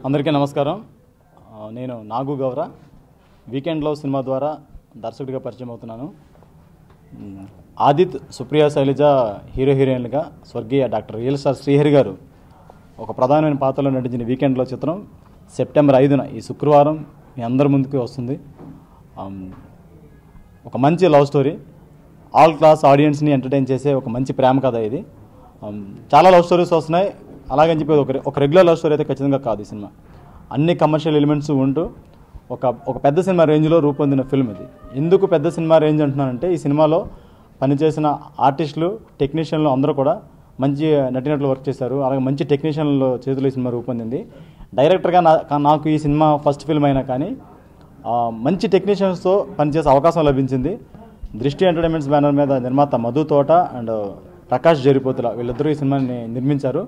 అందరికీ నమస్కారం. నేను నాగు గౌర వీకెండ్ లవ్ సినిమా ద్వారా దర్శకుడిగా పరిచయం అవుతున్నాను. ఆదిత్, సుప్రియా శైలజ హీరో హీరోయిన్లుగా స్వర్గీయ డాక్టర్ రియల్ స్టార్ శ్రీహరి గారు ఒక ప్రధానమైన పాత్రలో నటించిన వీకెండ్ లవ్ చిత్రం సెప్టెంబర్ 5న ఈ శుక్రవారం మీ అందరి ముందుకు వస్తుంది. ఒక మంచి లవ్ స్టోరీ, ఆల్ క్లాస్ ఆడియన్స్ని ఎంటర్టైన్ చేసే ఒక మంచి ప్రేమ కథ ఇది. చాలా లవ్ స్టోరీస్ వస్తున్నాయి, అలాగని చెప్పి ఒక రెగ్యులర్ లవ్ స్టోరీ అయితే ఖచ్చితంగా కాదు ఈ సినిమా. అన్ని కమర్షియల్ ఎలిమెంట్స్ ఉంటూ ఒక పెద్ద సినిమా రేంజ్లో రూపొందిన ఫిల్మ్ ఇది. ఎందుకు పెద్ద సినిమా రేంజ్ అంటున్నానంటే, ఈ సినిమాలో పనిచేసిన ఆర్టిస్టులు, టెక్నీషియన్లు అందరూ కూడా మంచి నటినట్లు వర్క్ చేశారు. అలాగే మంచి టెక్నీషియన్ల చేతులు ఈ సినిమా రూపొందింది. డైరెక్టర్గా నాకు ఈ సినిమా ఫస్ట్ ఫిల్మ్ అయినా కానీ మంచి టెక్నీషియన్స్తో పనిచేసే అవకాశం లభించింది. దృష్టి ఎంటర్టైన్మెంట్స్ బ్యానర్ మీద నిర్మాత మధు తోట అండ్ ప్రకాష్ జరిపోతుల వీళ్ళిద్దరూ ఈ సినిమాని నిర్మించారు.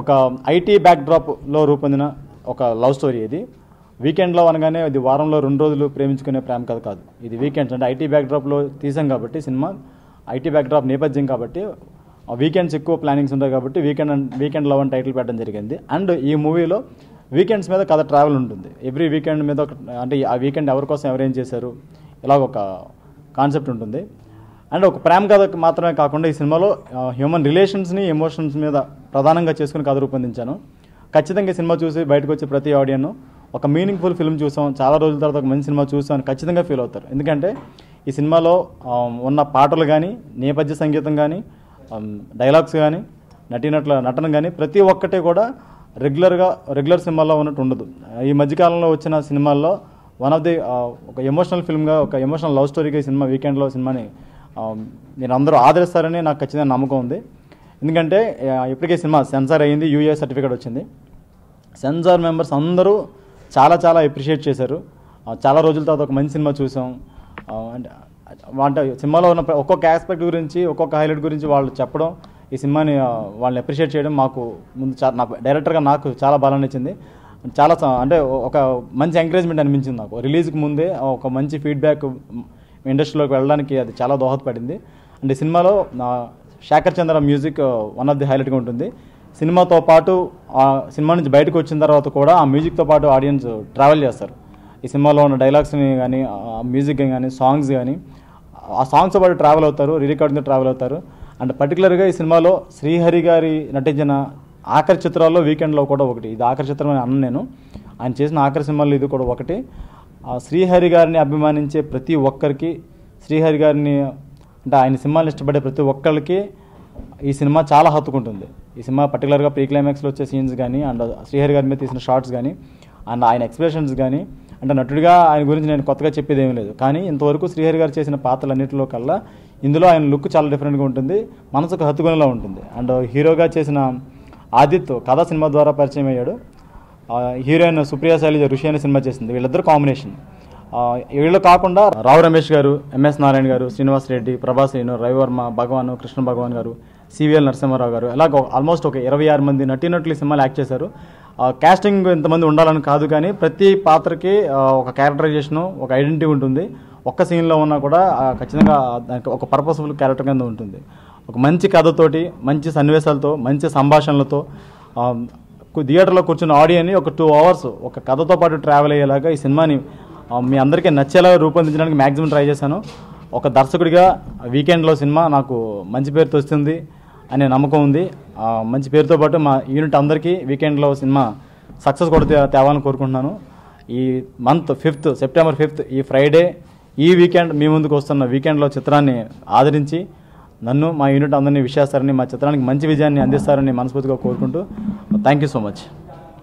ఒక ఐటీ బ్యాక్డ్రాప్లో రూపొందిన ఒక లవ్ స్టోరీ ఇది. వీకెండ్లో అనగానే ఇది వారంలో 2 రోజులు ప్రేమించుకునే ప్రేమ కథ కాదు. ఇది వీకెండ్స్ అంటే ఐటీ బ్యాక్డ్రాప్లో తీసాం కాబట్టి సినిమా ఐటీ బ్యాక్డ్రాప్ నేపథ్యం కాబట్టి వీకెండ్స్ ఎక్కువ ప్లానింగ్స్ ఉంటాయి కాబట్టి వీకెండ్ లవ్ అని టైటిల్ పెట్టడం జరిగింది. అండ్ ఈ మూవీలో వీకెండ్స్ మీద కథ ట్రావెల్ ఉంటుంది. ఎవ్రీ వీకెండ్ మీద అంటే ఆ వీకెండ్ ఎవరి కోసం ఎవరేం చేశారు ఇలాగ ఒక కాన్సెప్ట్ ఉంటుంది. అండ్ ఒక ప్రేమ కథ మాత్రమే కాకుండా ఈ సినిమాలో హ్యూమన్ రిలేషన్స్ని, ఎమోషన్స్ మీద ప్రధానంగా చేసుకుని కథ రూపొందించాను. ఖచ్చితంగా ఈ సినిమా చూసి బయటకు వచ్చే ప్రతి ఆడియన్ ఒక మీనింగ్ఫుల్ ఫిల్మ్ చూసాం, చాలా రోజుల తర్వాత ఒక మంచి సినిమా చూసాం అని ఖచ్చితంగా ఫీల్ అవుతారు. ఎందుకంటే ఈ సినిమాలో ఉన్న పాటలు కానీ, నేపథ్య సంగీతం కానీ, డైలాగ్స్ కానీ, నటన కానీ ప్రతి ఒక్కటి కూడా రెగ్యులర్ సినిమాల్లో ఉన్నట్టు ఉండదు. ఈ మధ్యకాలంలో వచ్చిన సినిమాల్లో వన్ ఆఫ్ ది ఒక ఎమోషనల్ ఫిల్మ్గా, ఒక ఎమోషనల్ లవ్ స్టోరీగా ఈ సినిమా వీకెండ్లో సినిమాని మీరు అందరూ ఆదరిస్తారని నాకు ఖచ్చితంగా నమ్మకం ఉంది. ఎందుకంటే ఇప్పటికే సినిమా సెన్సార్ అయ్యింది, యూఏ సర్టిఫికేట్ వచ్చింది. సెన్సార్ మెంబర్స్ అందరూ చాలా అప్రిషియేట్ చేశారు. చాలా రోజుల తర్వాత ఒక మంచి సినిమా చూసాం అంటే సినిమాలో ఉన్న ఒక్కొక్క ఆస్పెక్ట్ గురించి, ఒక్కొక్క హైలైట్ గురించి వాళ్ళు చెప్పడం, ఈ సినిమాని వాళ్ళని అప్రిషియేట్ చేయడం మాకు ముందు డైరెక్టర్గా నాకు చాలా బాగా నచ్చింది. చాలా అంటే ఒక మంచి ఎంకరేజ్మెంట్ అనిపించింది నాకు. రిలీజ్కి ముందే ఒక మంచి ఫీడ్బ్యాక్ ఇండస్ట్రీలోకి వెళ్ళడానికి అది చాలా దోహదపడింది. అంటే సినిమాలో శేఖర్ చంద్ర మ్యూజిక్ వన్ ఆఫ్ ది హైలైట్గా ఉంటుంది. సినిమాతో పాటు ఆ సినిమా నుంచి బయటకు వచ్చిన తర్వాత కూడా ఆ మ్యూజిక్తో పాటు ఆడియన్స్ ట్రావెల్ చేస్తారు. ఈ సినిమాలో ఉన్న డైలాగ్స్ని కానీ, మ్యూజిక్ కానీ, సాంగ్స్ కానీ, ఆ సాంగ్స్తో పాటు ట్రావెల్ అవుతారు, రికార్డింగ్తో ట్రావెల్ అవుతారు. అండ్ పర్టికులర్గా ఈ సినిమాలో శ్రీహరి గారి నటించిన ఆఖరి చిత్రాల్లో వీకెండ్లో కూడా ఒకటి. ఇది ఆఖరి చిత్రం అని అన్న నేను, ఆయన చేసిన ఆఖరి సినిమాల్లో ఇది కూడా ఒకటి. శ్రీహరి గారిని అభిమానించే ప్రతి ఒక్కరికి, శ్రీహరి గారిని అంటే ఆయన సినిమాలు ఇష్టపడే ప్రతి ఒక్కరికి ఈ సినిమా చాలా హత్తుకుంటుంది. ఈ సినిమా పర్టికులర్గా ప్రీ క్లైమాక్స్లో వచ్చే సీన్స్ కానీ, అండ్ శ్రీహరి గారి మీద తీసిన షార్ట్స్ కానీ, అండ్ ఆయన ఎక్స్ప్రెషన్స్ కానీ, అంటే నటుడిగా ఆయన గురించి నేను కొత్తగా చెప్పేది ఏమీ లేదు. కానీ ఇంతవరకు శ్రీహరి గారు చేసిన పాత్రలన్నింటిలో కల్లా ఇందులో ఆయన లుక్ చాలా డిఫరెంట్గా ఉంటుంది, మనసుకు హత్తుకునేలా ఉంటుంది. అండ్ హీరోగా చేసిన ఆదిత్ కథా సినిమా ద్వారా పరిచయం అయ్యాడు. హీరోయిన్ సుప్రియా శైలజ ఋషి అనే సినిమా చేసింది. వీళ్ళిద్దరు కాంబినేషన్. వీళ్ళు కాకుండా రావు రమేష్ గారు, ఎంఎస్ నారాయణ గారు, శ్రీనివాస్ రెడ్డి, ప్రభాస్ శ్రీను, రవివర్మ, భగవాన్, కృష్ణ భగవాన్ గారు, సివిఎల్ నరసింహారావు గారు, ఇలాగ ఆల్మోస్ట్ ఒక 26 మంది నటీనటులు ఈ సినిమాలు యాక్ట్ చేశారు. కాస్టింగ్ ఇంతమంది ఉండాలని కాదు, కానీ ప్రతి పాత్రకి ఒక క్యారెక్టరైజేషను, ఒక ఐడెంటిటీ ఉంటుంది. ఒక్క సీన్లో ఉన్నా కూడా ఖచ్చితంగా దానికి ఒక పర్పస్ఫుల్ క్యారెక్టర్ కింద ఉంటుంది. ఒక మంచి కథతోటి, మంచి సన్నివేశాలతో, మంచి సంభాషణలతో థియేటర్లో కూర్చున్న ఆడియన్ని ఒక 2 hours ఒక కథతో పాటు ట్రావెల్ అయ్యేలాగా ఈ సినిమాని మీ అందరికీ నచ్చేలా రూపొందించడానికి మ్యాక్సిమం ట్రై చేశాను. ఒక దర్శకుడిగా వీకెండ్లో సినిమా నాకు మంచి పేరుతో వస్తుంది అనే నమ్మకం ఉంది. మంచి పేరుతో పాటు మా యూనిట్ అందరికీ వీకెండ్లో సినిమా సక్సెస్ కూడా తేవాలని కోరుకుంటున్నాను. ఈ మంత్ 5th సెప్టెంబర్ 5th ఈ ఫ్రైడే ఈ వీకెండ్ మీ ముందుకు వస్తున్న వీకెండ్లో చిత్రాన్ని ఆదరించి నన్ను, మా యూనిట్ అందరినీ విష్ చేస్తారని, మా చిత్రానికి మంచి విజయాన్ని అందిస్తారని మనస్ఫూర్తిగా కోరుకుంటూ థ్యాంక్ యూ సో మచ్.